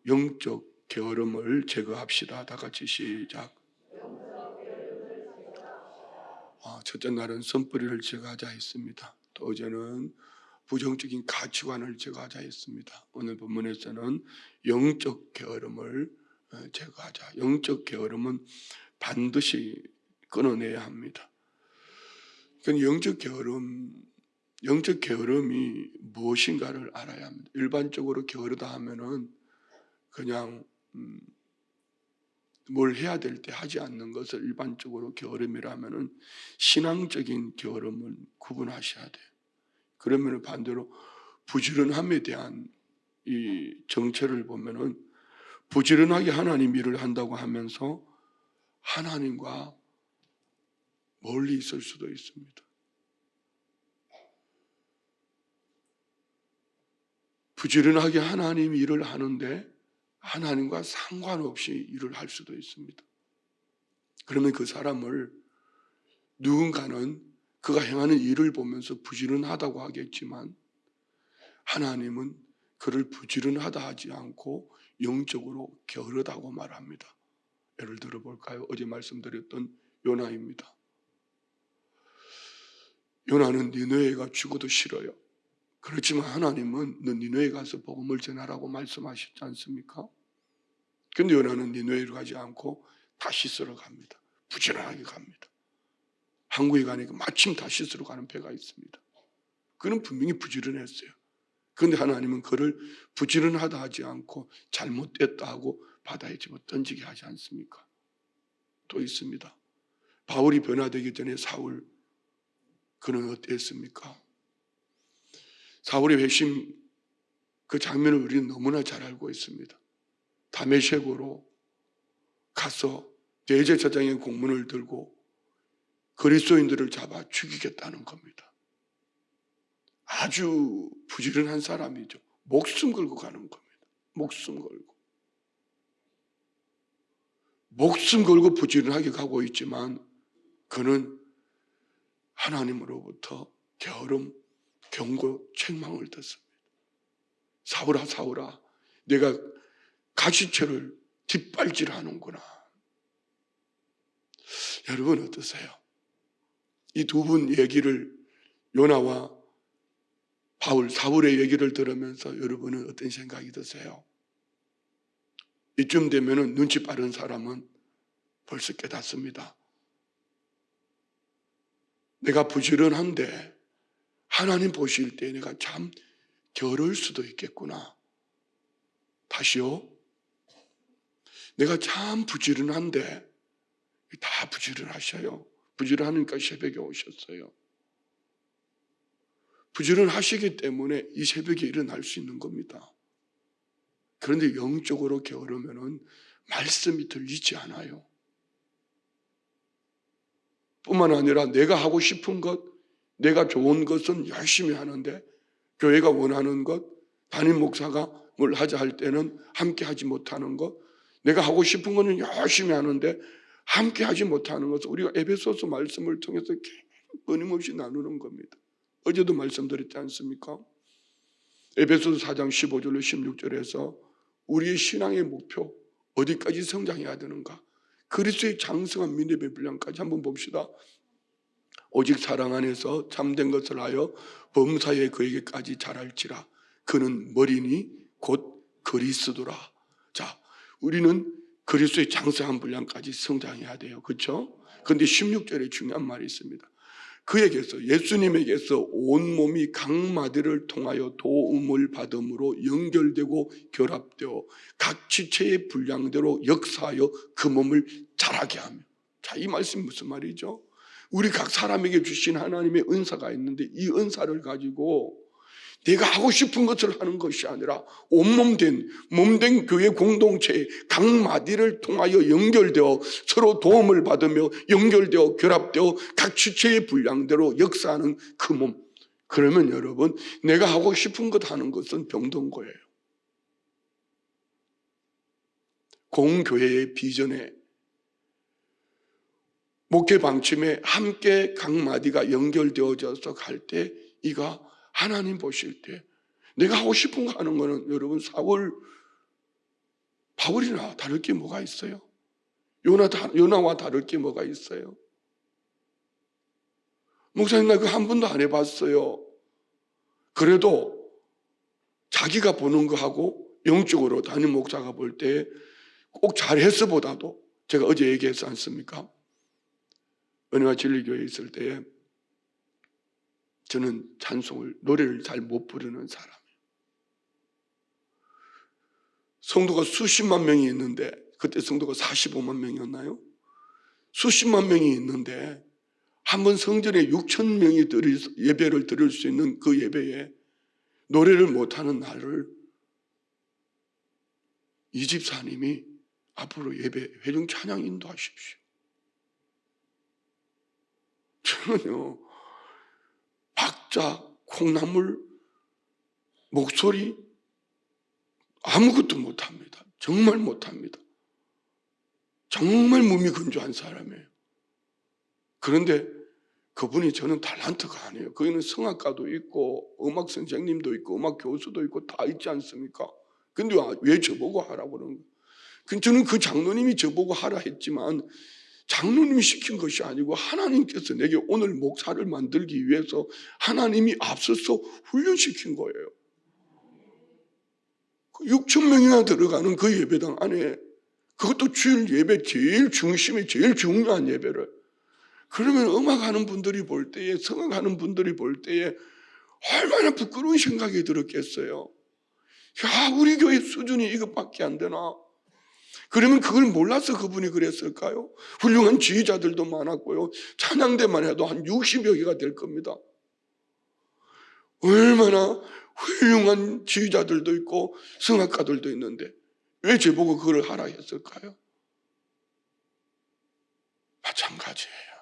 영적 게으름을 제거합시다. 다 같이 시작. 첫째 날은 선뿌리를 제거하자 했습니다. 또 어제는 부정적인 가치관을 제거하자 했습니다. 오늘 본문에서는 영적 게으름을 제거하자. 영적 게으름은 반드시 끊어내야 합니다. 그러니까 영적 게으름이 무엇인가를 알아야 합니다. 일반적으로 게으르다 하면은 그냥 뭘 해야 될 때 하지 않는 것을 일반적으로 게으름이라면은 신앙적인 게으름을 구분하셔야 돼요. 그러면 반대로 부지런함에 대한 이 정체를 보면은 부지런하게 하나님 일을 한다고 하면서 하나님과 멀리 있을 수도 있습니다. 부지런하게 하나님 일을 하는데 하나님과 상관없이 일을 할 수도 있습니다. 그러면 그 사람을 누군가는 그가 행하는 일을 보면서 부지런하다고 하겠지만 하나님은 그를 부지런하다 하지 않고 영적으로 게으르다고 말합니다. 예를 들어 볼까요? 어제 말씀드렸던 요나입니다. 요나는 니느웨가 죽어도 싫어요. 그렇지만 하나님은 너 니느웨 가서 복음을 전하라고 말씀하셨지 않습니까? 그런데 요나는 니느웨로 가지 않고 다시스로 갑니다. 부지런하게 갑니다. 항구에 가니까 마침 다시스로 가는 배가 있습니다. 그는 분명히 부지런했어요. 그런데 하나님은 그를 부지런하다 하지 않고 잘못됐다 하고 바다에 집어 던지게 하지 않습니까? 또 있습니다. 바울이 변화되기 전에 사울, 그는 어땠습니까? 사울의 회심, 그 장면을 우리는 너무나 잘 알고 있습니다. 다메섹으로 가서 대제사장의 공문을 들고 그리스도인들을 잡아 죽이겠다는 겁니다. 아주 부지런한 사람이죠. 목숨 걸고 가는 겁니다. 목숨 걸고. 목숨 걸고 부지런하게 가고 있지만 그는 하나님으로부터 게으름, 경고, 책망을 듣습니다. 사울아, 사울아, 내가 가시처를 뒷발질하는구나. 여러분 어떠세요? 이 두 분 얘기를, 요나와 바울, 사울의 얘기를 들으면서 여러분은 어떤 생각이 드세요? 이쯤 되면은 눈치 빠른 사람은 벌써 깨닫습니다. 내가 부지런한데 하나님 보실 때 내가 참 게으를 수도 있겠구나. 다시요. 내가 참 부지런한데, 다 부지런하셔요. 부지런하니까 새벽에 오셨어요. 부지런하시기 때문에 이 새벽에 일어날 수 있는 겁니다. 그런데 영적으로 게으르면은 말씀이 들리지 않아요. 뿐만 아니라 내가 하고 싶은 것, 내가 좋은 것은 열심히 하는데 교회가 원하는 것, 담임 목사가 뭘 하자 할 때는 함께 하지 못하는 것, 내가 하고 싶은 것은 열심히 하는데 함께 하지 못하는 것을 우리가 에베소서 말씀을 통해서 끊임없이 나누는 겁니다. 어제도 말씀드렸지 않습니까? 에베소서 4장 15절로 16절에서 우리의 신앙의 목표, 어디까지 성장해야 되는가? 그리스도의 장성한 믿음의 분량까지 한번 봅시다. 오직 사랑 안에서 참된 것을 하여 범사에 그에게까지 자랄지라. 그는 머리니 곧 그리스도라. 자, 우리는 그리스도의 장성한 분량까지 성장해야 돼요. 그렇죠? 그런데 16절에 중요한 말이 있습니다. 그에게서, 예수님에게서 온몸이 각 마디를 통하여 도움을 받음으로 연결되고 결합되어 각 지체의 분량대로 역사하여 그 몸을 자라게 하며. 자, 이 말씀이 무슨 말이죠? 우리 각 사람에게 주신 하나님의 은사가 있는데 이 은사를 가지고 내가 하고 싶은 것을 하는 것이 아니라 온몸된, 몸된 교회 공동체의 각 마디를 통하여 연결되어 서로 도움을 받으며 연결되어 결합되어 각 지체의 분량대로 역사하는 그 몸. 그러면 여러분, 내가 하고 싶은 것 하는 것은 병든 거예요. 공교회의 비전에, 목회 방침에 함께 각 마디가 연결되어져서 갈 때 이가 하나님 보실 때 내가 하고 싶은 거 하는 거는 여러분 사울 바울이나 다를 게 뭐가 있어요? 요나와 다를 게 뭐가 있어요? 목사님, 나 그거 한 번도 안 해봤어요. 그래도 자기가 보는 거하고 영적으로 담임 목사가 볼 때 꼭 잘했어 보다도, 제가 어제 얘기했지 않습니까? 은혜와 진리교회에 있을 때에 저는 노래를 잘 못 부르는 사람이에요. 성도가 수십만 명이 있는데, 그때 성도가 45만 명이었나요? 수십만 명이 있는데 한 번 성전에 6천 명이 예배를 드릴 수 있는 그 예배에 노래를 못하는 나를 이 집사님이 앞으로 예배 회중 찬양 인도하십시오. 저는요, 박자, 콩나물, 목소리 아무것도 못합니다. 정말 못합니다. 정말 무미건조한 사람이에요. 그런데 그분이 저는 달란트가 아니에요. 거기는 성악가도 있고 음악 선생님도 있고 음악 교수도 있고 다 있지 않습니까? 근데 왜 저보고 하라고 그러는 거예요? 저는 그 장로님이 저보고 하라 했지만 장로님이 시킨 것이 아니고 하나님께서 내게 오늘 목사를 만들기 위해서 하나님이 앞서서 훈련시킨 거예요. 6천 명이나 들어가는 그 예배당 안에, 그것도 주일 예배 제일 중심에 제일 중요한 예배를, 그러면 음악하는 분들이 볼 때에, 성악하는 분들이 볼 때에 얼마나 부끄러운 생각이 들었겠어요. 야, 우리 교회 수준이 이것밖에 안 되나? 그러면 그걸 몰라서 그분이 그랬을까요? 훌륭한 지휘자들도 많았고요, 찬양대만 해도 한 60여 개가 될 겁니다. 얼마나 훌륭한 지휘자들도 있고 성악가들도 있는데 왜 저보고 그걸 하라 했을까요? 마찬가지예요.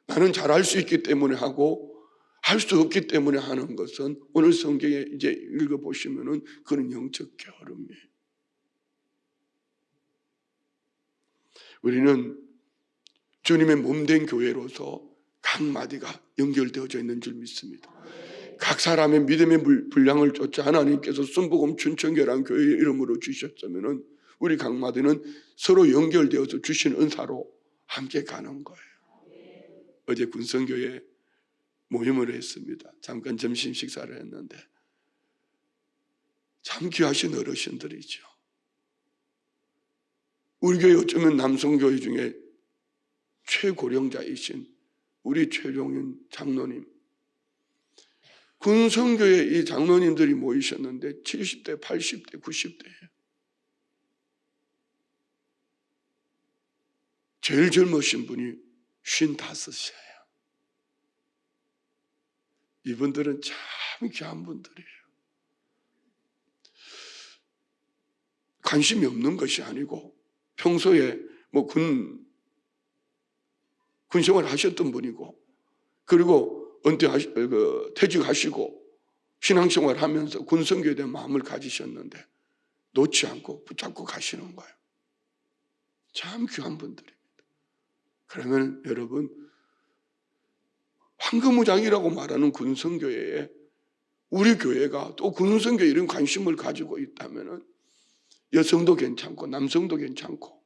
나는 잘할 수 있기 때문에 하고 할 수 없기 때문에 하는 것은, 오늘 성경에 이제 읽어보시면은 그런 영적 게으름이에요. 우리는 주님의 몸된 교회로서 각 마디가 연결되어져 있는 줄 믿습니다. 각 사람의 믿음의 분량을 쫓아 하나님께서 순복음 춘천교회라는 교회의 이름으로 주셨다면은 우리 각 마디는 서로 연결되어서 주신 은사로 함께 가는 거예요. 어제 군성교회 모임을 했습니다. 잠깐 점심 식사를 했는데 참 귀하신 어르신들이죠. 우리 교회 어쩌면 남성교회 중에 최고령자이신 우리 최종윤 장로님, 군성교회 이 장로님들이 모이셨는데 70대, 80대, 90대예요. 제일 젊으신 분이 55이에요. 이분들은 참 귀한 분들이에요. 관심이 없는 것이 아니고 평소에 군생활 하셨던 분이고, 그리고 퇴직하시고 신앙생활 하면서 군성교회에 대한 마음을 가지셨는데 놓지 않고 붙잡고 가시는 거예요. 참 귀한 분들입니다. 그러면 여러분, 황금무장이라고 말하는 군성교회에 우리 교회가 또 군성교회 이런 관심을 가지고 있다면 여성도 괜찮고 남성도 괜찮고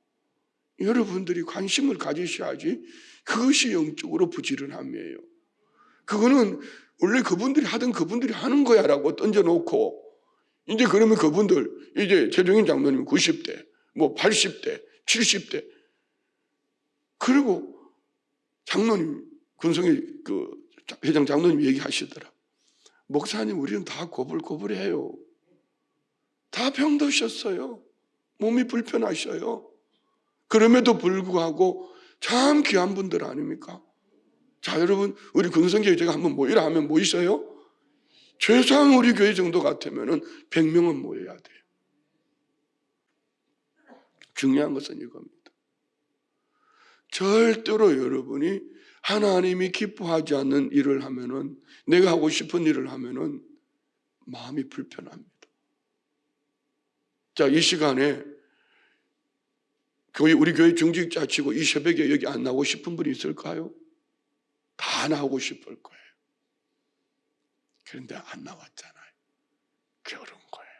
여러분들이 관심을 가지셔야지. 그것이 영적으로 부지런함이에요. 그거는 원래 그분들이 하던 그분들이 하는 거야 라고 던져놓고, 이제 그러면 그분들, 이제 최종인 장로님 90대, 80대, 70대, 그리고 장로님, 군성의 회장 장로님 얘기하시더라. 목사님, 우리는 다 고불고불해요. 다 병드셨어요. 몸이 불편하셔요. 그럼에도 불구하고 참 귀한 분들 아닙니까? 자, 여러분, 우리 군성교회 제가 한번 모이라 하면 모이셔요? 최소한 우리 교회 정도 같으면 100명은 모여야 돼요. 중요한 것은 이겁니다. 절대로 여러분이 하나님이 기뻐하지 않는 일을 하면은, 내가 하고 싶은 일을 하면은 마음이 불편합니다. 자, 이 시간에 우리 교회 중직자 치고 이 새벽에 여기 안 나오고 싶은 분이 있을까요? 다 나오고 싶을 거예요. 그런데 안 나왔잖아요. 게으른 거예요.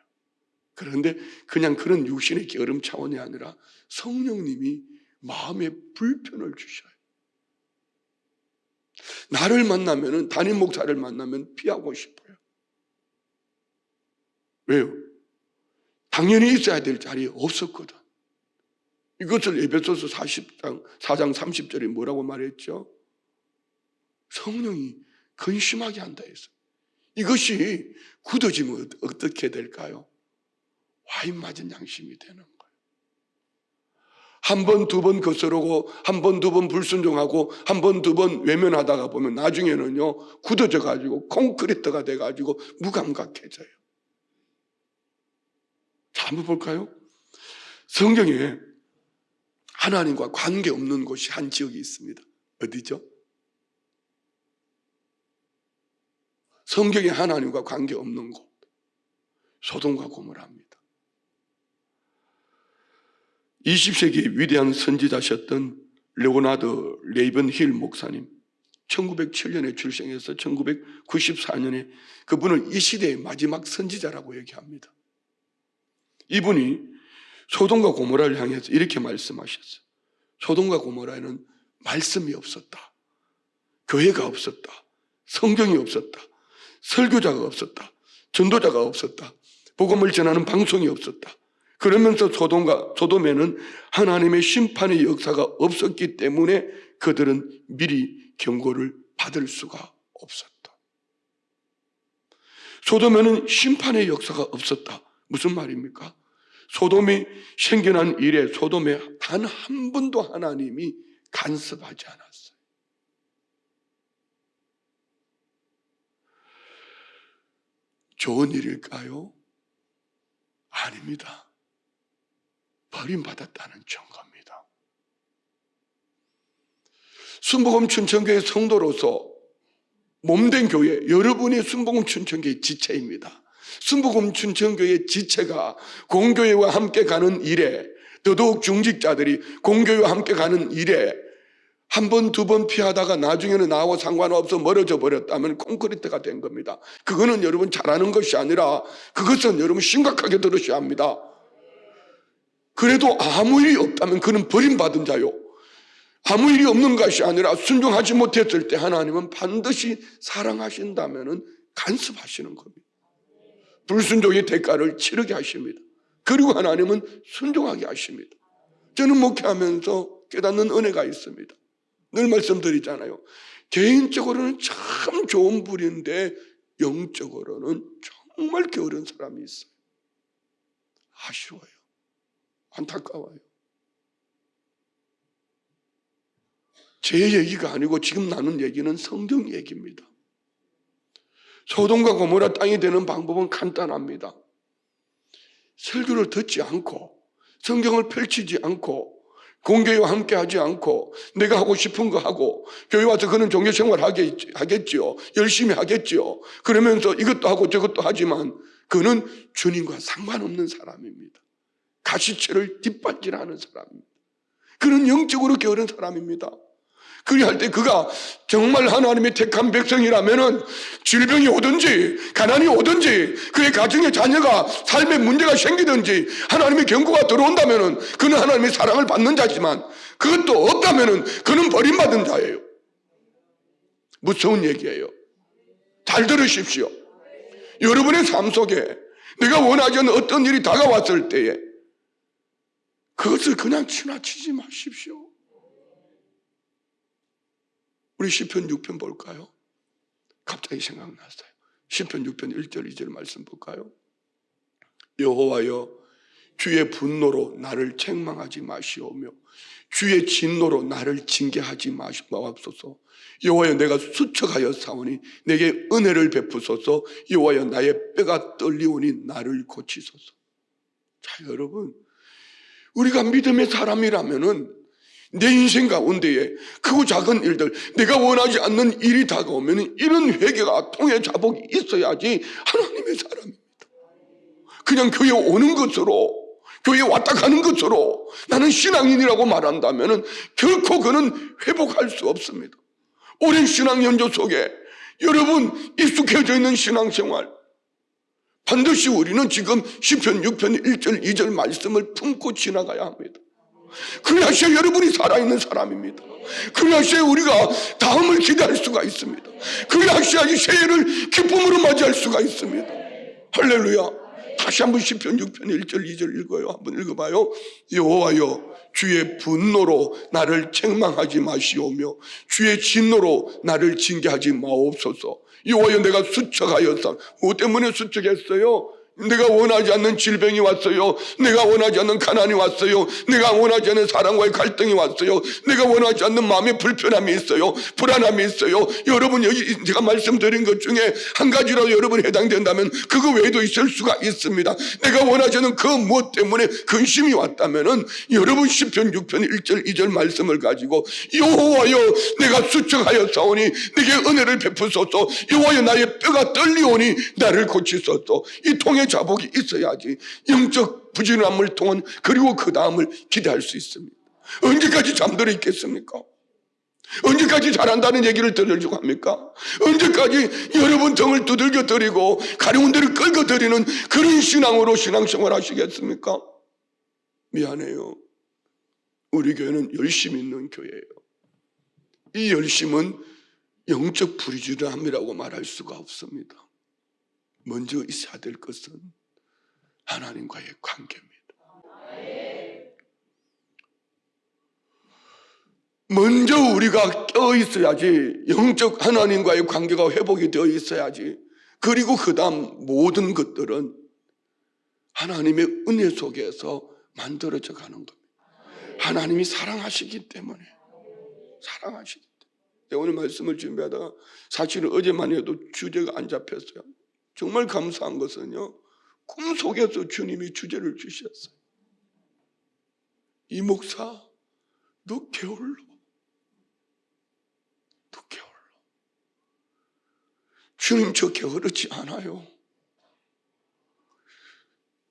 그런데 그냥 그런 육신의 게으름 차원이 아니라 성령님이 마음에 불편을 주셔요. 나를 만나면은, 담임 목사를 만나면 피하고 싶어요. 왜요? 당연히 있어야 될 자리에 없었거든. 이것을 에베소서 4장 30절에 뭐라고 말했죠? 성령이 근심하게 한다 했어요. 이것이 굳어지면 어떻게 될까요? 와인 맞은 양심이 되는 거예요. 한 번, 두 번 거스르고, 한 번, 두 번 불순종하고, 한 번, 두 번 외면하다가 보면 나중에는요, 굳어져 가지고 콘크리트가 돼 가지고 무감각해져요. 자, 한번 볼까요? 성경에 하나님과 관계없는 곳이 한 지역이 있습니다. 어디죠? 성경에 하나님과 관계없는 곳, 소돔과 고모라입니다. 20세기 위대한 선지자셨던 레오나드 레이븐힐 목사님, 1907년에 출생해서 1994년에 그분을 이 시대의 마지막 선지자라고 얘기합니다. 이분이 소돔과 고모라를 향해서 이렇게 말씀하셨어요. 소돔과 고모라에는 말씀이 없었다, 교회가 없었다, 성경이 없었다, 설교자가 없었다, 전도자가 없었다, 복음을 전하는 방송이 없었다. 그러면서 소돔에는 하나님의 심판의 역사가 없었기 때문에 그들은 미리 경고를 받을 수가 없었다. 소돔에는 심판의 역사가 없었다. 무슨 말입니까? 소돔이 생겨난 이래 소돔에 단 한 번도 하나님이 간섭하지 않았어요. 좋은 일일까요? 아닙니다. 버림받았다는 증거입니다. 순복음 춘천교회 성도로서 몸된 교회, 여러분이 순복음 춘천교회 지체입니다. 순복음 춘천교회 지체가 공교회와 함께 가는 일에, 더더욱 중직자들이 공교회와 함께 가는 일에 한 번, 두 번 피하다가 나중에는 나하고 상관없어 멀어져 버렸다면 콘크리트가 된 겁니다. 그거는 여러분 잘하는 것이 아니라 그것은 여러분 심각하게 들으셔야 합니다. 그래도 아무 일이 없다면 그는 버림받은 자요. 아무 일이 없는 것이 아니라 순종하지 못했을 때 하나님은 반드시 사랑하신다면 간섭하시는 겁니다. 불순종의 대가를 치르게 하십니다. 그리고 하나님은 순종하게 하십니다. 저는 목회하면서 깨닫는 은혜가 있습니다. 늘 말씀드리잖아요. 개인적으로는 참 좋은 분인데 영적으로는 정말 게으른 사람이 있어요. 아쉬워요. 안타까워요. 제 얘기가 아니고 지금 나눈 얘기는 성경 얘기입니다. 소돔과 고모라 땅이 되는 방법은 간단합니다. 설교를 듣지 않고 성경을 펼치지 않고 공교회와 함께 하지 않고 내가 하고 싶은 거 하고 교회 와서 그는 종교생활 하겠지요. 열심히 하겠지요. 그러면서 이것도 하고 저것도 하지만 그는 주님과 상관없는 사람입니다. 가시체를 뒷받질하는 사람입니다. 그는 영적으로 게으른 사람입니다. 그리할 때 그가 정말 하나님의 택한 백성이라면은 질병이 오든지 가난이 오든지 그의 가정에 자녀가 삶에 문제가 생기든지 하나님의 경고가 들어온다면은 그는 하나님의 사랑을 받는 자지만 그것도 없다면은 그는 버림받은 자예요. 무서운 얘기예요. 잘 들으십시오. 여러분의 삶 속에 내가 원하지 않는 어떤 일이 다가왔을 때에 그것을 그냥 지나치지 마십시오. 우리 시편 6편 볼까요? 갑자기 생각났어요. 시편 6편 1절 2절 말씀 볼까요? 여호와여 주의 분노로 나를 책망하지 마시오며 주의 진노로 나를 징계하지 마옵소서. 여호와여 내가 수척하여 사오니 내게 은혜를 베푸소서. 여호와여 나의 뼈가 떨리오니 나를 고치소서. 자, 여러분, 우리가 믿음의 사람이라면은 내 인생 가운데에 크고 작은 일들, 내가 원하지 않는 일이 다가오면 이런 회개가 통해 자복이 있어야지 하나님의 사람입니다. 그냥 교회 오는 것으로, 교회 왔다 가는 것으로 나는 신앙인이라고 말한다면 결코 그는 회복할 수 없습니다. 오랜 신앙 연조 속에 여러분 익숙해져 있는 신앙생활, 반드시 우리는 지금 시편 6편 1절 2절 말씀을 품고 지나가야 합니다. 그래야시 여러분이 살아있는 사람입니다. 그래야시 우리가 다음을 기대할 수가 있습니다. 그래야시 이 새해를 기쁨으로 맞이할 수가 있습니다. 할렐루야. 다시 한번 시편 6편 1절 2절 읽어요. 한번 읽어봐요. 여호와여 주의 분노로 나를 책망하지 마시오며 주의 진노로 나를 징계하지 마옵소서. 여호와여 내가 수척하였사. 뭐 때문에 수척했어요? 내가 원하지 않는 질병이 왔어요. 내가 원하지 않는 가난이 왔어요. 내가 원하지 않는 사람과의 갈등이 왔어요. 내가 원하지 않는 마음의 불편함이 있어요. 불안함이 있어요. 여러분 여기 제가 말씀드린 것 중에 한 가지라도 여러분이 해당된다면 그거 외에도 있을 수가 있습니다. 내가 원하지 않는 그 무엇 때문에 근심이 왔다면은 여러분 시편 6편 1절 2절 말씀을 가지고 여호와여 내가 수척하였사오니 내게 은혜를 베푸소서. 여호와여 나의 뼈가 떨리오니 나를 고치소서. 이 통해 자복이 있어야지 영적 부지런함을 통한 그리고 그 다음을 기대할 수 있습니다. 언제까지 잠들어 있겠습니까? 언제까지 잘한다는 얘기를 들으려고 합니까? 언제까지 여러분 등을 두들겨 드리고 가려운 데를 끌고 드리는 그런 신앙으로 신앙생활 하시겠습니까? 미안해요. 우리 교회는 열심히 있는 교회예요. 이 열심은 영적 부지런함이라고 말할 수가 없습니다. 먼저 있어야 될 것은 하나님과의 관계입니다. 먼저 우리가 껴 있어야지, 영적 하나님과의 관계가 회복이 되어 있어야지. 그리고 그 다음 모든 것들은 하나님의 은혜 속에서 만들어져 가는 겁니다. 하나님이 사랑하시기 때문에. 사랑하시기 때문에. 오늘 말씀을 준비하다가 사실은 어제만 해도 주제가 안 잡혔어요. 정말 감사한 것은요, 꿈속에서 주님이 주제를 주셨어요. 이 목사, 너 게을러. 주님 저 게으르지 않아요.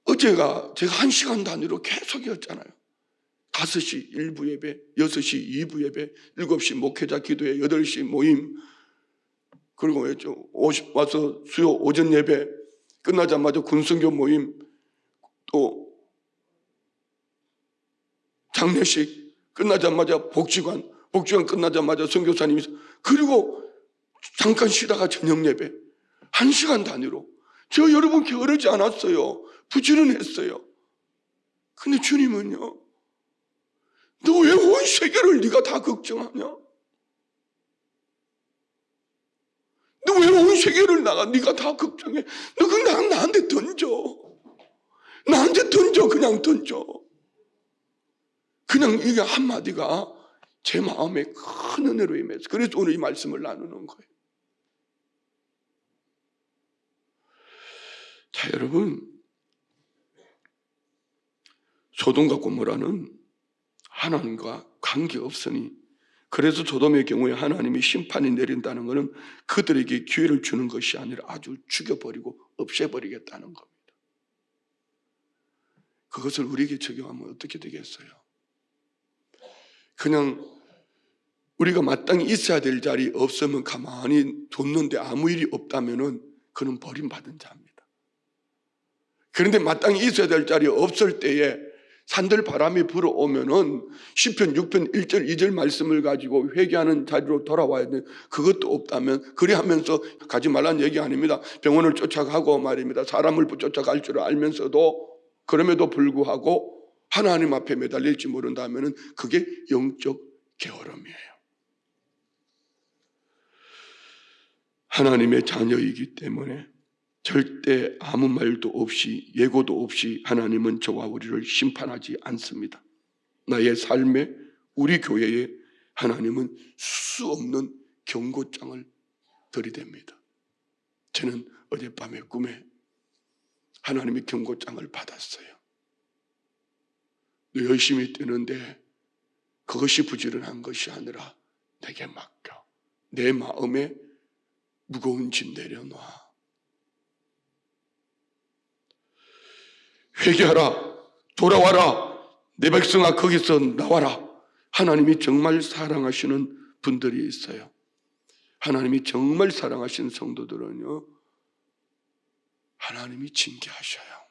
어제가 제가 1시간 단위로 계속이었잖아요. 5시 1부 예배, 6시 2부 예배, 7시 목회자 기도회, 8시 모임, 그리고 와서 수요 오전 예배, 끝나자마자 군성교 모임, 또 장례식 끝나자마자 복지관 끝나자마자 선교사님이, 그리고 잠깐 쉬다가 저녁 예배 1시간 단위로. 저 여러분 게으르지 않았어요. 부지런했어요. 근데 주님은요, 너 왜 온 세계를 네가 다 걱정하냐? 너 왜 온 세계를 네가 다 걱정해? 너 그냥 나한테 던져. 나한테 던져. 그냥 던져. 그냥 이게 한마디가 제 마음에 큰 은혜로 임했어요. 그래서 오늘 이 말씀을 나누는 거예요. 자, 여러분, 소돔과 고모라는 하나님과 관계없으니, 그래서 소돔의 경우에 하나님이 심판이 내린다는 것은 그들에게 기회를 주는 것이 아니라 아주 죽여버리고 없애버리겠다는 겁니다. 그것을 우리에게 적용하면 어떻게 되겠어요? 그냥 우리가 마땅히 있어야 될 자리 없으면 가만히 뒀는데 아무 일이 없다면은 그는 버림받은 자입니다. 그런데 마땅히 있어야 될 자리 없을 때에 산들 바람이 불어오면은 시편 6편 1절 2절 말씀을 가지고 회개하는 자리로 돌아와야 돼. 그것도 없다면 그리 하면서 가지 말라는 얘기 아닙니다. 병원을 쫓아가고 말입니다. 사람을 쫓아갈 줄 알면서도 그럼에도 불구하고 하나님 앞에 매달릴지 모른다면은 그게 영적 게으름이에요. 하나님의 자녀이기 때문에 절대 아무 말도 없이 예고도 없이 하나님은 저와 우리를 심판하지 않습니다. 나의 삶에, 우리 교회에 하나님은 수 없는 경고장을 들이댑니다. 저는 어젯밤에 꿈에 하나님의 경고장을 받았어요. 너 열심히 뛰는데 그것이 부지런한 것이 아니라 내게 맡겨. 내 마음에 무거운 짐 내려놔. 회개하라. 돌아와라. 내 백성아 거기서 나와라. 하나님이 정말 사랑하시는 분들이 있어요. 하나님이 정말 사랑하시는 성도들은요, 하나님이 징계하셔요.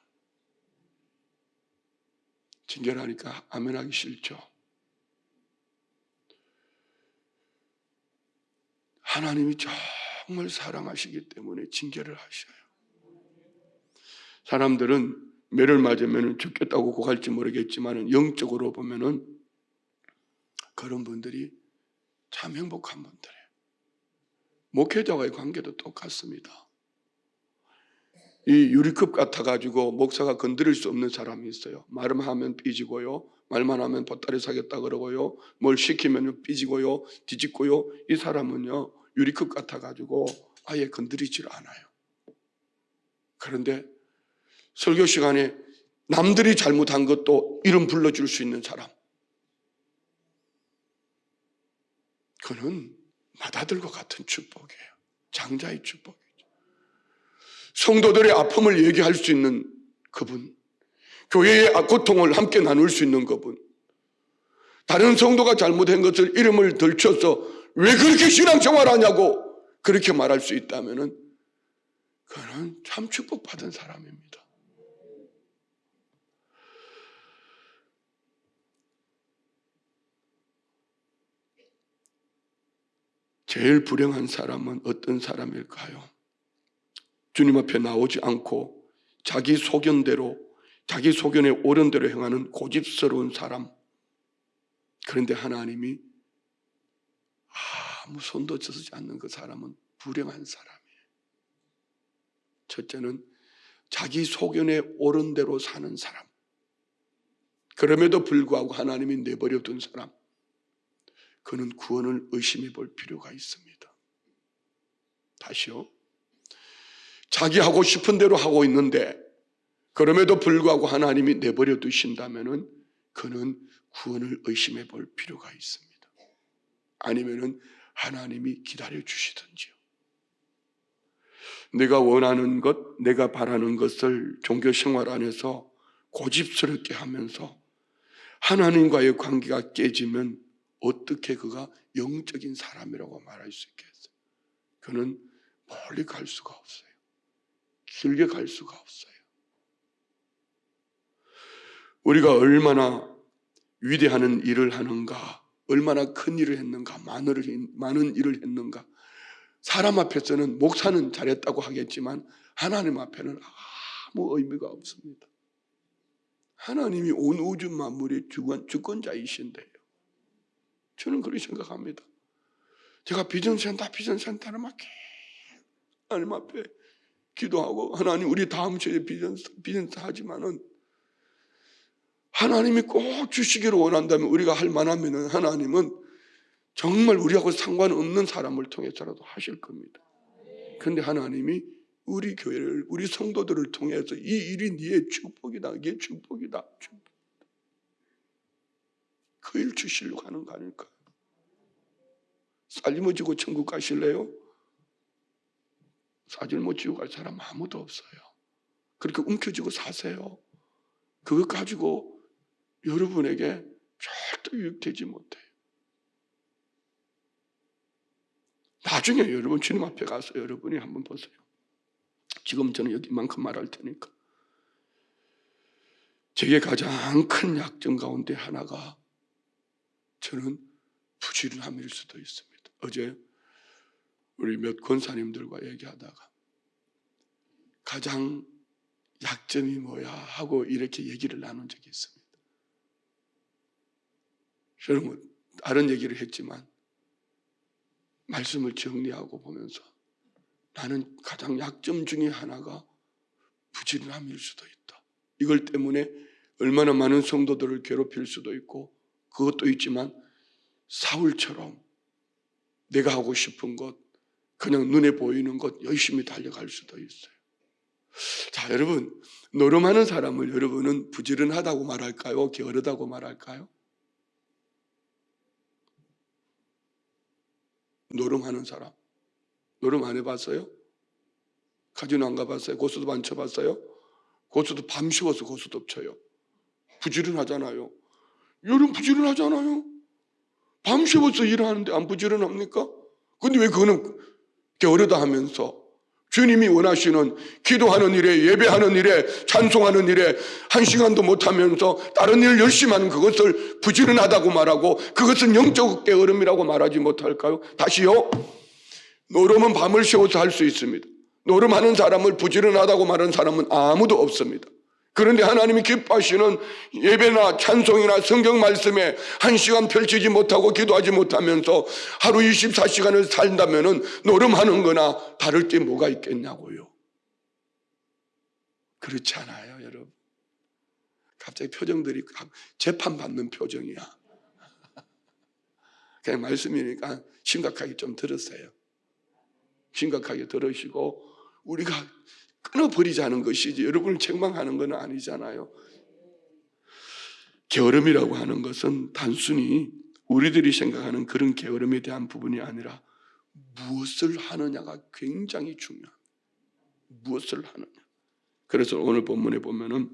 징계를 하니까 아멘하기 싫죠. 하나님이 정말 사랑하시기 때문에 징계를 하셔요. 사람들은 매를 맞으면 죽겠다고 고갈지 모르겠지만 영적으로 보면은 그런 분들이 참 행복한 분들이에요. 목회자와의 관계도 똑같습니다. 이 유리컵 같아가지고 목사가 건드릴 수 없는 사람이 있어요. 말만 하면 삐지고요, 말만 하면 보따리 사겠다 그러고요, 뭘 시키면 삐지고요, 뒤집고요. 이 사람은요 유리컵 같아가지고 아예 건드리질 않아요. 그런데 설교 시간에 남들이 잘못한 것도 이름 불러줄 수 있는 사람, 그는 맏아들과 같은 축복이에요. 장자의 축복이죠. 성도들의 아픔을 얘기할 수 있는 그분, 교회의 고통을 함께 나눌 수 있는 그분, 다른 성도가 잘못한 것을 이름을 들춰서 왜 그렇게 신앙생활하냐고 그렇게 말할 수 있다면 그는 참 축복받은 사람입니다. 제일 불행한 사람은 어떤 사람일까요? 주님 앞에 나오지 않고 자기 소견대로, 자기 소견에 옳은 대로 행하는 고집스러운 사람. 그런데 하나님이 아무 손도 쓰지 않는 그 사람은 불행한 사람이에요. 첫째는 자기 소견에 옳은 대로 사는 사람. 그럼에도 불구하고 하나님이 내버려 둔 사람. 그는 구원을 의심해 볼 필요가 있습니다. 다시요. 자기 하고 싶은 대로 하고 있는데 그럼에도 불구하고 하나님이 내버려 두신다면 그는 구원을 의심해 볼 필요가 있습니다. 아니면 하나님이 기다려 주시든지요. 내가 원하는 것, 내가 바라는 것을 종교 생활 안에서 고집스럽게 하면서 하나님과의 관계가 깨지면 어떻게 그가 영적인 사람이라고 말할 수 있겠어요? 그는 멀리 갈 수가 없어요. 길게 갈 수가 없어요. 우리가 얼마나 위대한 일을 하는가, 얼마나 큰 일을 했는가, 많은 일을 했는가. 사람 앞에서는 목사는 잘했다고 하겠지만 하나님 앞에는 아무 의미가 없습니다. 하나님이 온 우주 만물의 주권자이신데요. 저는 그렇게 생각합니다. 제가 비전센터를 막 하나님 앞에 기도하고 하나님 우리 다음 주에 비전센터 하지만은 하나님이 꼭 주시기를 원한다면 우리가 할 만하면 하나님은 정말 우리하고 상관없는 사람을 통해서라도 하실 겁니다. 그런데 하나님이 우리 교회를, 우리 성도들을 통해서 이 일이 네의 축복이다, 이게 축복이다. 그 일 주시려고 하는 거 아닐까? 쌀짐지고 천국 가실래요? 쌀짐지고 갈 사람 아무도 없어요. 그렇게 움켜쥐고 사세요. 그거 가지고 여러분에게 절대 유익되지 못해요. 나중에 여러분 주님 앞에 가서 여러분이 한번 보세요. 지금 저는 여기만큼 말할 테니까. 제게 가장 큰 약점 가운데 하나가 저는 부지런함일 수도 있습니다. 어제 우리 몇 권사님들과 얘기하다가 가장 약점이 뭐야 하고 이렇게 얘기를 나눈 적이 있습니다. 저는 뭐 다른 얘기를 했지만 말씀을 정리하고 보면서 나는 가장 약점 중에 하나가 부지런함일 수도 있다. 이걸 때문에 얼마나 많은 성도들을 괴롭힐 수도 있고 그것도 있지만 사울처럼 내가 하고 싶은 것, 그냥 눈에 보이는 것 열심히 달려갈 수도 있어요. 자, 여러분, 노름하는 사람을 여러분은 부지런하다고 말할까요? 게으르다고 말할까요? 노름하는 사람. 노름 안 해봤어요? 카지노 안 가봤어요? 고스톱 안 쳐봤어요? 고스톱 밤 쉬워서 고스톱 쳐요. 부지런하잖아요. 여러분 부지런하잖아요. 밤 쉬워서 일하는데 안 부지런합니까? 근데 왜 그거는 게으르다 하면서 주님이 원하시는 기도하는 일에, 예배하는 일에, 찬송하는 일에 1시간도 못하면서 다른 일 열심히 하는 그것을 부지런하다고 말하고 그것은 영적 게으름이라고 말하지 못할까요? 다시요. 노름은 밤을 새워서 할 수 있습니다. 노름하는 사람을 부지런하다고 말하는 사람은 아무도 없습니다. 그런데 하나님이 기뻐하시는 예배나 찬송이나 성경 말씀에 1시간 펼치지 못하고 기도하지 못하면서 하루 24시간을 산다면 노름하는 거나 다를 게 뭐가 있겠냐고요. 그렇지 않아요, 여러분. 갑자기 표정들이 재판받는 표정이야. 그냥 말씀이니까 심각하게 좀 들으세요. 심각하게 들으시고 우리가 끊어버리자는 것이지 여러분을 책망하는 건 아니잖아요. 게으름이라고 하는 것은 단순히 우리들이 생각하는 그런 게으름에 대한 부분이 아니라 무엇을 하느냐가 굉장히 중요합니다. 무엇을 하느냐. 그래서 오늘 본문에 보면은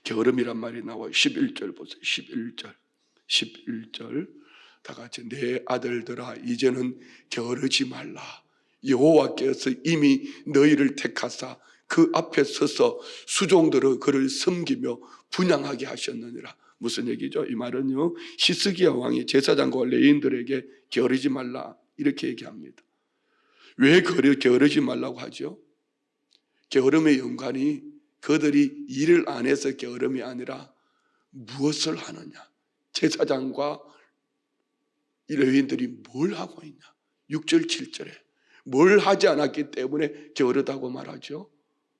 게으름이란 말이 나와요. 11절 보세요. 11절 다 같이 내 아들들아 이제는 게으르지 말라. 여호와께서 이미 너희를 택하사 그 앞에 서서 수종들을 그를 섬기며 분향하게 하셨느니라. 무슨 얘기죠? 이 말은요, 히스기야 왕이 제사장과 레위인들에게 게으르지 말라 이렇게 얘기합니다. 왜 게으르지 말라고 하죠? 게으름의 연관이 그들이 일을 안 해서 게으름이 아니라 무엇을 하느냐. 제사장과 레위인들이 뭘 하고 있냐. 6절 7절에 뭘 하지 않았기 때문에 게으르다고 말하죠.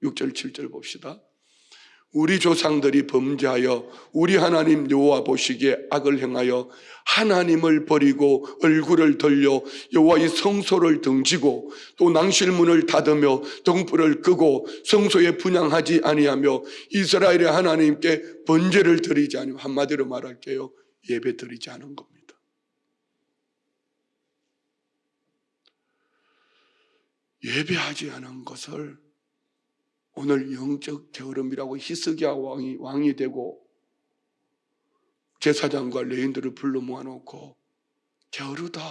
6절 7절 봅시다. 우리 조상들이 범죄하여 우리 하나님 여호와 보시기에 악을 행하여 하나님을 버리고 얼굴을 돌려 여호와의 성소를 등지고 또 낭실문을 닫으며 등불을 끄고 성소에 분향하지 아니하며 이스라엘의 하나님께 번제를 드리지 아니하며, 한마디로 말할게요, 예배 드리지 않은 겁니다. 예배하지 않은 것을 오늘 영적 게으름이라고 히스기야 왕이 되고 제사장과 레위인들을 불러 모아놓고 게으르다,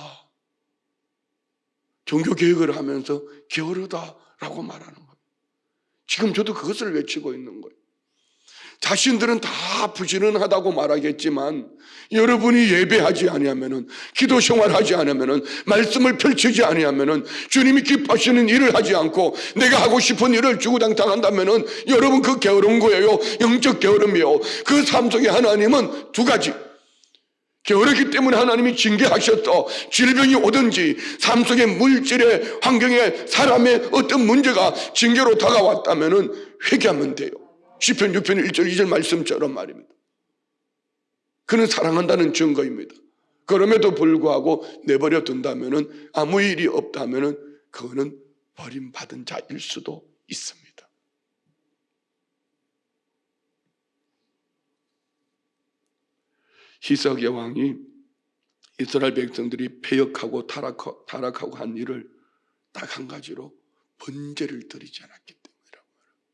종교개혁을 하면서 게으르다라고 말하는 거예요. 지금 저도 그것을 외치고 있는 거예요. 자신들은 다 부지런하다고 말하겠지만 여러분이 예배하지 아니하면은, 기도 생활하지 않으면은, 말씀을 펼치지 아니하면은, 주님이 기뻐하시는 일을 하지 않고 내가 하고 싶은 일을 주구장창한다면은 여러분 그 게으른 거예요. 영적 게으름이요. 그 삶 속에 하나님은 두 가지, 게으르기 때문에 하나님이 징계하셨어. 질병이 오든지 삶 속의 물질의 환경에 사람의 어떤 문제가 징계로 다가왔다면은 회개하면 돼요. 시편 6편 1절 2절 말씀처럼 말입니다. 그는 사랑한다는 증거입니다. 그럼에도 불구하고 내버려 둔다면은, 아무 일이 없다면은 그거는 버림받은 자일 수도 있습니다. 히스기야 왕이 이스라엘 백성들이 패역하고 타락하고 한 일을 딱 한 가지로 번제를 드리지 않았기 때문이라고 말합니다.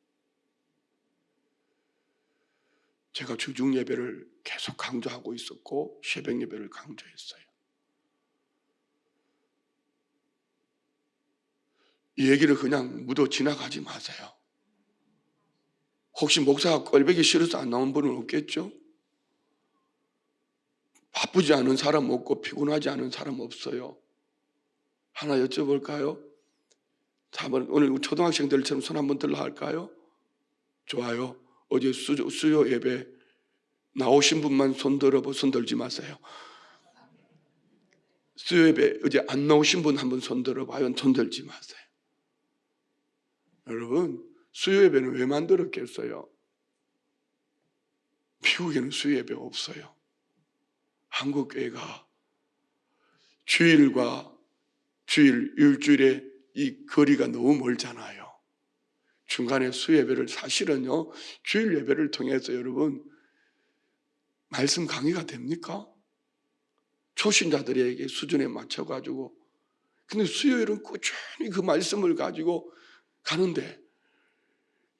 제가 주중 예배를 계속 강조하고 있었고 새벽 예배를 강조했어요. 이 얘기를 그냥 묻어 지나가지 마세요. 혹시 목사가 꼴보기 싫어서 안 나온 분은 없겠죠? 바쁘지 않은 사람 없고 피곤하지 않은 사람 없어요. 하나 여쭤볼까요? 오늘 초등학생들처럼 손 한번 들러 할까요? 좋아요. 어제 수요 예배 나오신 분만 손 들어보, 손 들지 마세요. 수요 예배 어제 안 나오신 분 한번 손 들어봐요. 손 들지 마세요. 여러분, 수요 예배는 왜 만들었겠어요? 미국에는 수요 예배 없어요. 한국 교회가 주일과 일주일에 이 거리가 너무 멀잖아요. 중간에 수요 예배를, 사실은요, 주일 예배를 통해서 여러분 말씀 강의가 됩니까? 초신자들에게 수준에 맞춰가지고. 근데 수요일은 꾸준히 그 말씀을 가지고 가는데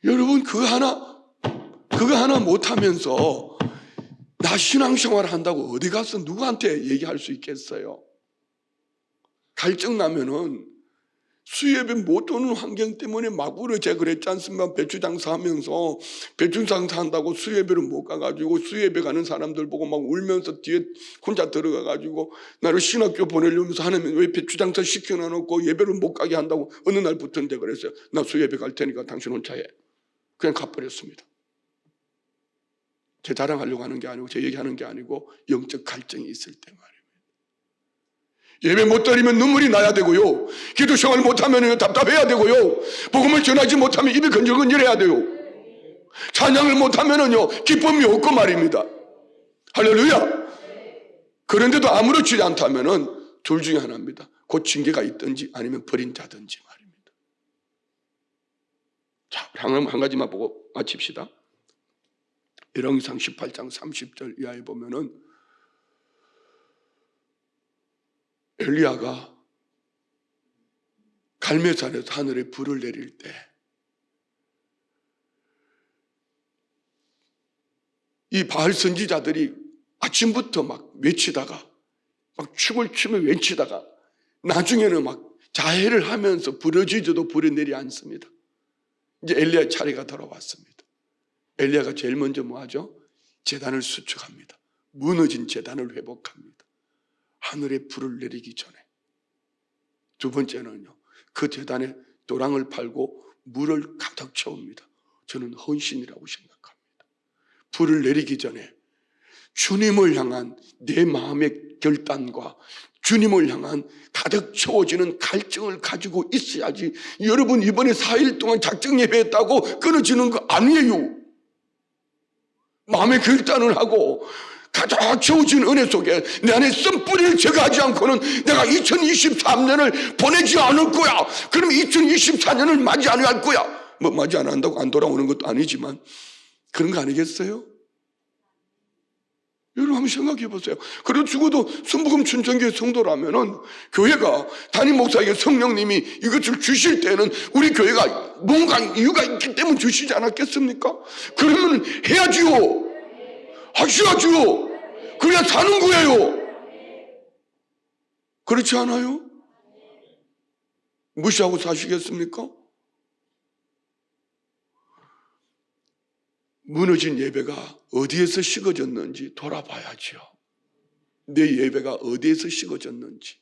여러분 그거 하나 못하면서 나 신앙생활 한다고 어디 가서 누구한테 얘기할 수 있겠어요? 갈증 나면은 수예배 못 오는 환경 때문에 막으로 제가 그랬지 않습니까? 배추 장사하면서 배추 장사한다고 수예배를 못 가가지고 수예배 가는 사람들 보고 막 울면서 뒤에 혼자 들어가가지고 나를 신학교 보내려면서 하나님 왜 배추 장사 시켜놔놓고 예배를 못 가게 한다고 어느 날부터 내가 그랬어요. 나 수예배 갈 테니까 당신 혼자 해. 그냥 가버렸습니다. 제 자랑하려고 하는 게 아니고 제 얘기하는 게 아니고 영적 갈증이 있을 때 말이에요. 예배 못 드리면 눈물이 나야 되고요. 기도 생활 못하면 답답해야 되고요. 복음을 전하지 못하면 입이 건질건질해야 돼요. 찬양을 못하면은요 기쁨이 없고 말입니다. 할렐루야. 그런데도 아무렇지 않다면은 둘 중에 하나입니다. 곧 징계가 있든지 아니면 버린 자든지 말입니다. 자, 한 가지만 보고 마칩시다. 열왕기상 18장 30절 이하에 보면은 엘리야가 갈멜산에서 하늘에 불을 내릴 때 이 바알 선지자들이 아침부터 막 외치다가 막 춤을 추며 외치다가 나중에는 막 자해를 하면서 부러지져도 불에 내리 앉습니다. 이제 엘리야 차례가 돌아왔습니다. 엘리야가 제일 먼저 뭐 하죠? 제단을 수축합니다. 무너진 제단을 회복합니다. 하늘에 불을 내리기 전에. 두 번째는요, 그 제단에 도랑을 팔고 물을 가득 채웁니다. 저는 헌신이라고 생각합니다. 불을 내리기 전에 주님을 향한 내 마음의 결단과 주님을 향한 가득 채워지는 갈증을 가지고 있어야지 여러분 이번에 4일 동안 작정 예배했다고 끊어지는 거 아니에요. 마음의 결단을 하고 가득 채워진 은혜 속에 내 안에 씀뿌리를 제거하지 않고는 내가 2023년을 보내지 않을 거야. 그럼 2024년을 맞이 안 할 거야. 뭐 맞이 안 한다고 안 돌아오는 것도 아니지만 그런 거 아니겠어요? 여러분 한번 생각해 보세요. 그리고 죽어도 순복음 춘천교회 성도라면은 교회가 담임 목사에게 성령님이 이것을 주실 때는 우리 교회가 뭔가 이유가 있기 때문에 주시지 않았겠습니까? 그러면 해야지요. 하셔야지요. 그래야 사는 거예요. 그렇지 않아요? 무시하고 사시겠습니까? 무너진 예배가 어디에서 식어졌는지 돌아봐야죠. 내 예배가 어디에서 식어졌는지.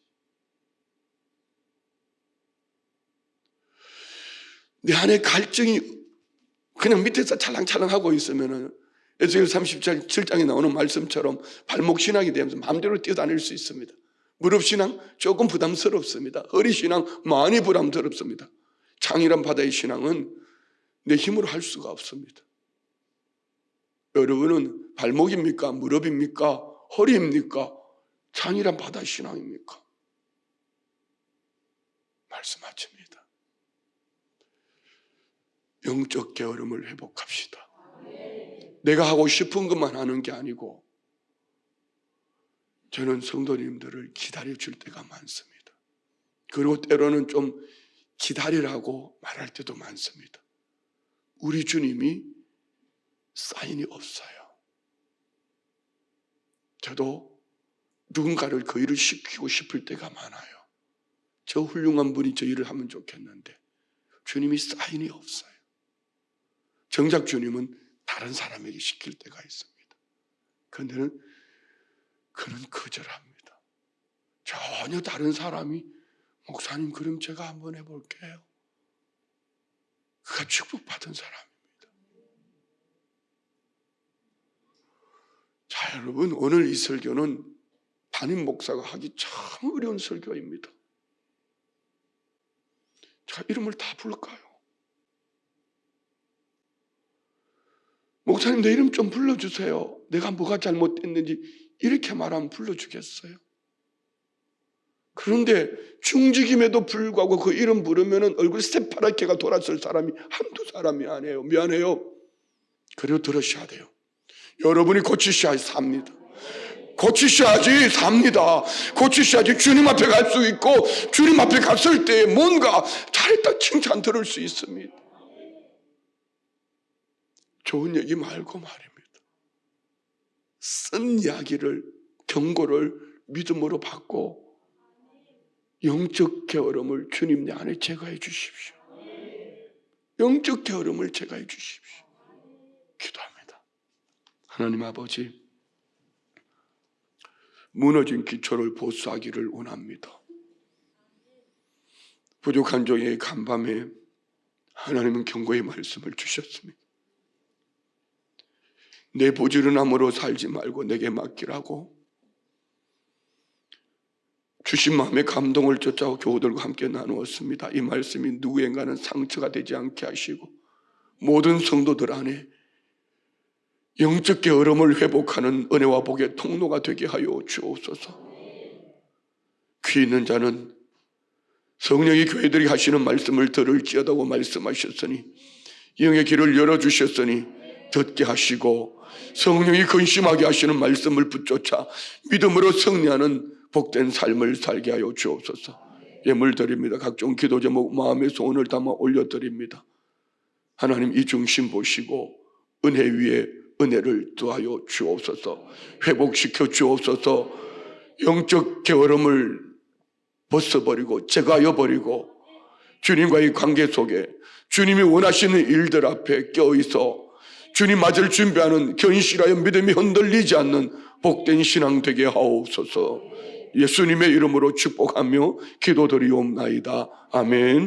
내 안에 갈증이 그냥 밑에서 찰랑찰랑하고 있으면은 에스겔 37장에 나오는 말씀처럼 발목 신앙이 되면서 마음대로 뛰어다닐 수 있습니다. 무릎 신앙 조금 부담스럽습니다. 허리 신앙 많이 부담스럽습니다. 창이란 바다의 신앙은 내 힘으로 할 수가 없습니다. 여러분은 발목입니까? 무릎입니까? 허리입니까? 창이란 바다 신앙입니까? 말씀하십니다. 영적 게으름을 회복합시다. 내가 하고 싶은 것만 하는 게 아니고 저는 성도님들을 기다려줄 때가 많습니다. 그리고 때로는 좀 기다리라고 말할 때도 많습니다. 우리 주님이 사인이 없어요. 저도 누군가를 그 일을 시키고 싶을 때가 많아요. 저 훌륭한 분이 저 일을 하면 좋겠는데 주님이 사인이 없어요. 정작 주님은 다른 사람에게 시킬 때가 있습니다. 그런데는 그는 거절합니다. 전혀 다른 사람이 목사님 그럼 제가 한번 해볼게요. 그가 축복받은 사람입니다. 자, 여러분 오늘 이 설교는 담임 목사가 하기 참 어려운 설교입니다. 자, 이름을 다 부를까요? 목사님 내 이름 좀 불러주세요. 내가 뭐가 잘못됐는지 이렇게 말하면 불러주겠어요? 그런데 중직임에도 불구하고 그 이름 부르면 얼굴 새파랗게가 돌았을 사람이 한두 사람이 아니에요. 미안해요. 그리고 들으셔야 돼요. 여러분이 고치셔야 삽니다. 고치셔야지 삽니다. 고치셔야지 주님 앞에 갈 수 있고 주님 앞에 갔을 때 뭔가 잘했다 칭찬 들을 수 있습니다. 좋은 얘기 말고 말입니다. 쓴 이야기를 경고를 믿음으로 받고 영적 게으름을 주님 내 안에 제거해 주십시오. 영적 게으름을 제거해 주십시오. 기도합니다. 하나님 아버지, 무너진 기초를 보수하기를 원합니다. 부족한 종의 간밤에 하나님은 경고의 말씀을 주셨습니다. 내 부지런함으로 살지 말고 내게 맡기라고 주신 마음의 감동을 쫓아 교우들과 함께 나누었습니다. 이 말씀이 누구에게는 상처가 되지 않게 하시고 모든 성도들 안에 영적 게으름을 회복하는 은혜와 복의 통로가 되게 하여 주옵소서. 귀 있는 자는 성령이 교회들이 하시는 말씀을 들을지어다고 말씀하셨으니 영의 길을 열어주셨으니 듣게 하시고 성령이 근심하게 하시는 말씀을 붙쫓아 믿음으로 승리하는 복된 삶을 살게 하여 주옵소서. 예물 드립니다. 각종 기도 제목 마음의 소원을 담아 올려드립니다. 하나님 이 중심 보시고 은혜 위에 은혜를 더하여 주옵소서. 회복시켜 주옵소서. 영적 게으름을 벗어버리고 제거하여 버리고 주님과의 관계 속에 주님이 원하시는 일들 앞에 껴있어 주님 맞을 준비하는 견실하여 믿음이 흔들리지 않는 복된 신앙 되게 하옵소서. 예수님의 이름으로 축복하며 기도드리옵나이다. 아멘.